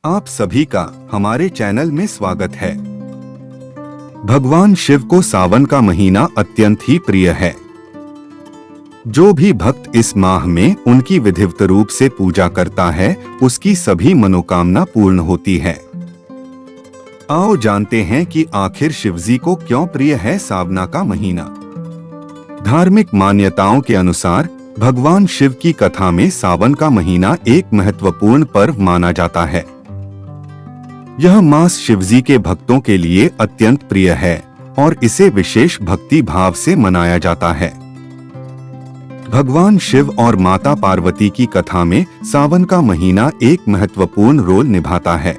आप सभी का हमारे चैनल में स्वागत है। भगवान शिव को सावन का महीना अत्यंत ही प्रिय है। जो भी भक्त इस माह में उनकी विधिवत रूप से पूजा करता है, उसकी सभी मनोकामना पूर्ण होती है। आओ जानते हैं कि आखिर शिवजी को क्यों प्रिय है सावना का महीना। धार्मिक मान्यताओं के अनुसार भगवान शिव की कथा में सावन का महीना एक महत्वपूर्ण पर्व माना जाता है। यह मास शिवजी के भक्तों के लिए अत्यंत प्रिय है और इसे विशेष भक्ति भाव से मनाया जाता है। भगवान शिव और माता पार्वती की कथा में सावन का महीना एक महत्वपूर्ण रोल निभाता है।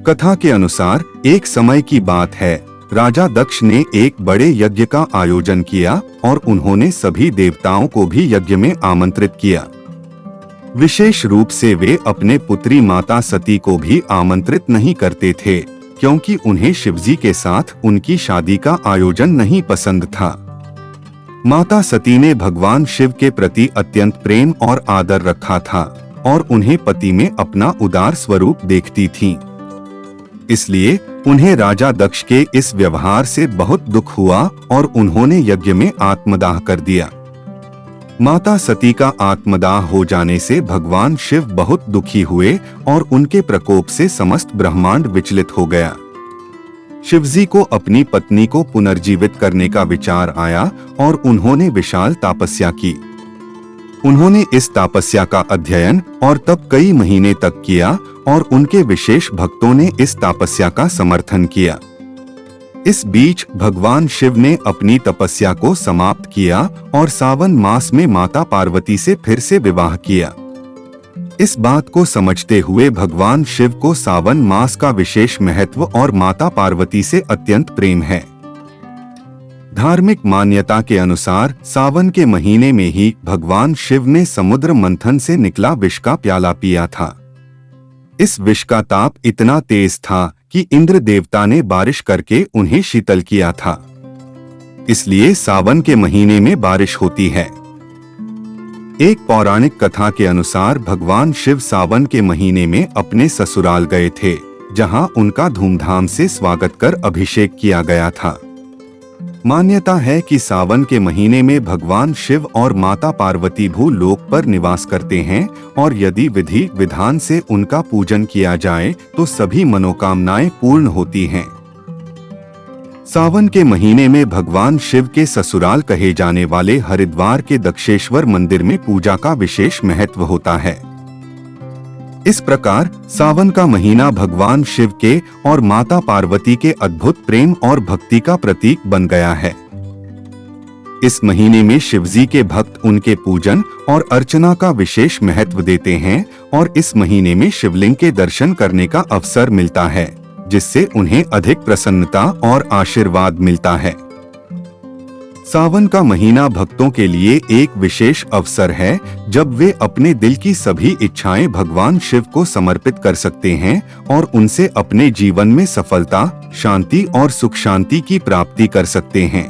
कथा के अनुसार एक समय की बात है, राजा दक्ष ने एक बड़े यज्ञ का आयोजन किया और उन्होंने सभी देवताओं को भी यज्ञ में आमंत्रित किया। विशेष रूप से वे अपने पुत्री माता सती को भी आमंत्रित नहीं करते थे, क्योंकि उन्हें शिवजी के साथ उनकी शादी का आयोजन नहीं पसंद था। माता सती ने भगवान शिव के प्रति अत्यंत प्रेम और आदर रखा था और उन्हें पति में अपना उदार स्वरूप देखती थीं। इसलिए उन्हें राजा दक्ष के इस व्यवहार से बहुत दुख हुआ और उन्होंने यज्ञ में आत्मदाह कर दिया। माता सती का आत्मदाह हो जाने से भगवान शिव बहुत दुखी हुए और उनके प्रकोप से समस्त ब्रह्मांड विचलित हो गया। शिवजी को अपनी पत्नी को पुनर्जीवित करने का विचार आया और उन्होंने विशाल तपस्या की। उन्होंने इस तपस्या का अध्ययन और तप कई महीने तक किया और उनके विशेष भक्तों ने इस तपस्या का समर्थन किया। इस बीच भगवान शिव ने अपनी तपस्या को समाप्त किया और सावन मास में माता पार्वती से फिर से विवाह किया। इस बात को समझते हुए भगवान शिव को सावन मास का विशेष महत्व और माता पार्वती से अत्यंत प्रेम है। धार्मिक मान्यता के अनुसार सावन के महीने में ही भगवान शिव ने समुद्र मंथन से निकला विष का प्याला पिया था। इस विष का ताप इतना तेज था कि इंद्र देवता ने बारिश करके उन्हें शीतल किया था। इसलिए सावन के महीने में बारिश होती है। एक पौराणिक कथा के अनुसार भगवान शिव सावन के महीने में अपने ससुराल गए थे, जहां उनका धूमधाम से स्वागत कर अभिषेक किया गया था। मान्यता है कि सावन के महीने में भगवान शिव और माता पार्वती भूलोक पर निवास करते हैं और यदि विधि विधान से उनका पूजन किया जाए तो सभी मनोकामनाएं पूर्ण होती हैं। सावन के महीने में भगवान शिव के ससुराल कहे जाने वाले हरिद्वार के दक्षेश्वर मंदिर में पूजा का विशेष महत्व होता है। इस प्रकार सावन का महीना भगवान शिव के और माता पार्वती के अद्भुत प्रेम और भक्ति का प्रतीक बन गया है। इस महीने में शिवजी के भक्त उनके पूजन और अर्चना का विशेष महत्व देते हैं और इस महीने में शिवलिंग के दर्शन करने का अवसर मिलता है, जिससे उन्हें अधिक प्रसन्नता और आशीर्वाद मिलता है। सावन का महीना भक्तों के लिए एक विशेष अवसर है, जब वे अपने दिल की सभी इच्छाएं भगवान शिव को समर्पित कर सकते हैं और उनसे अपने जीवन में सफलता, शांति और सुख शांति की प्राप्ति कर सकते हैं।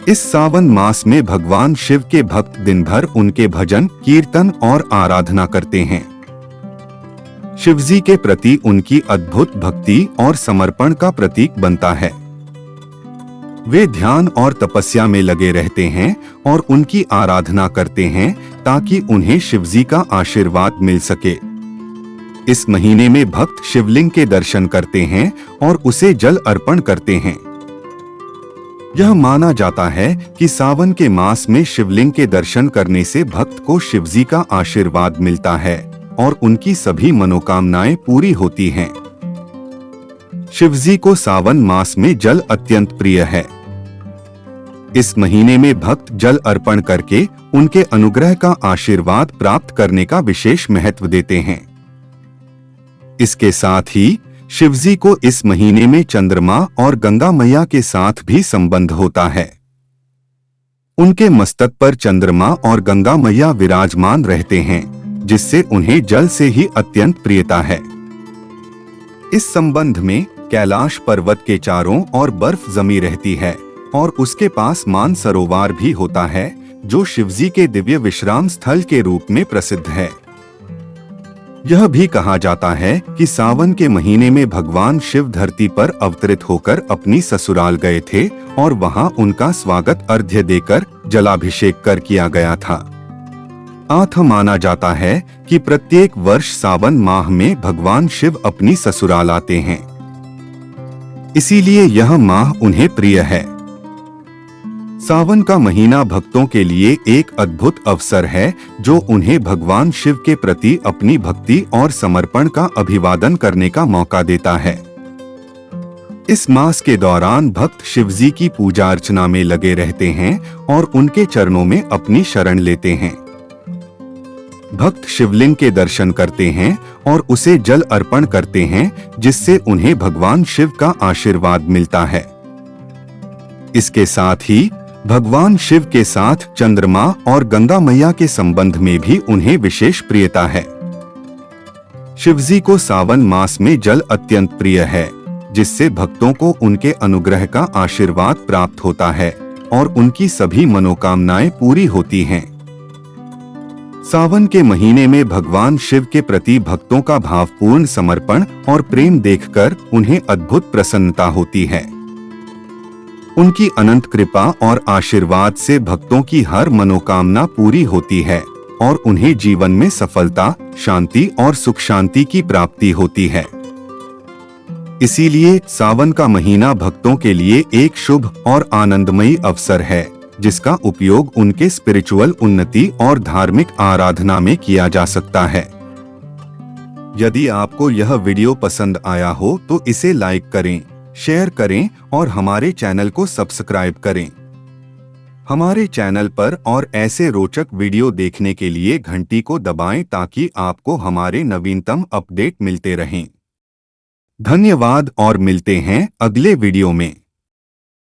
इस सावन मास में भगवान शिव के भक्त दिन भर उनके भजन, कीर्तन और आराधना करते हैं। शिवजी के प्रति उनकी अद्भुत भक्ति और समर्पण का प्रतीक बनता है। वे ध्यान और तपस्या में लगे रहते हैं और उनकी आराधना करते हैं ताकि उन्हें शिवजी का आशीर्वाद मिल सके। इस महीने में भक्त शिवलिंग के दर्शन करते हैं और उसे जल अर्पण करते हैं। यह माना जाता है कि सावन के मास में शिवलिंग के दर्शन करने से भक्त को शिवजी का आशीर्वाद मिलता है और उनकी सभी मनोकामनाएं पूरी होती हैं। शिवजी को सावन मास में जल अत्यंत प्रिय है। इस महीने में भक्त जल अर्पण करके उनके अनुग्रह का आशीर्वाद प्राप्त करने का विशेष महत्व देते हैं। इसके साथ ही शिवजी को इस महीने में चंद्रमा और गंगा मैया के साथ भी संबंध होता है। उनके मस्तक पर चंद्रमा और गंगा मैया विराजमान रहते हैं, जिससे उन्हें जल से ही अत्यंत प्रियता है। इस संबंध में कैलाश पर्वत के चारों ओर बर्फ जमी रहती है और उसके पास मानसरोवर भी होता है, जो शिवजी के दिव्य विश्राम स्थल के रूप में प्रसिद्ध है। यह भी कहा जाता है कि सावन के महीने में भगवान शिव धरती पर अवतरित होकर अपनी ससुराल गए थे और वहां उनका स्वागत अर्घ्य देकर जलाभिषेक कर किया गया था। माना जाता है कि प्रत्येक वर्ष सावन माह में भगवान शिव अपनी ससुराल आते हैं, इसीलिए यह माह उन्हें प्रिय है। सावन का महीना भक्तों के लिए एक अद्भुत अवसर है जो उन्हें भगवान शिव के प्रति अपनी भक्ति और समर्पण का अभिवादन करने का मौका देता है। इस मास के दौरान भक्त शिवजी की पूजा अर्चना में लगे रहते हैं और उनके चरणों में अपनी शरण लेते हैं। भक्त शिवलिंग के दर्शन करते हैं और उसे जल अर्पण करते हैं, जिससे उन्हें भगवान शिव का आशीर्वाद मिलता है। इसके साथ ही भगवान शिव के साथ चंद्रमा और गंगा मैया के संबंध में भी उन्हें विशेष प्रियता है। शिवजी को सावन मास में जल अत्यंत प्रिय है, जिससे भक्तों को उनके अनुग्रह का आशीर्वाद प्राप्त होता है और उनकी सभी मनोकामनाएं पूरी होती हैं। सावन के महीने में भगवान शिव के प्रति भक्तों का भावपूर्ण समर्पण और प्रेम देखकर उन्हें अद्भुत प्रसन्नता होती है। उनकी अनंत कृपा और आशीर्वाद से भक्तों की हर मनोकामना पूरी होती है और उन्हें जीवन में सफलता, शांति और सुख शांति की प्राप्ति होती है। इसीलिए सावन का महीना भक्तों के लिए एक शुभ और आनंदमयी अवसर है, जिसका उपयोग उनके स्पिरिचुअल उन्नति और धार्मिक आराधना में किया जा सकता है। यदि आपको यह वीडियो पसंद आया हो तो इसे लाइक करें, शेयर करें और हमारे चैनल को सब्सक्राइब करें। हमारे चैनल पर और ऐसे रोचक वीडियो देखने के लिए घंटी को दबाएं ताकि आपको हमारे नवीनतम अपडेट मिलते रहें। धन्यवाद और मिलते हैं अगले वीडियो में।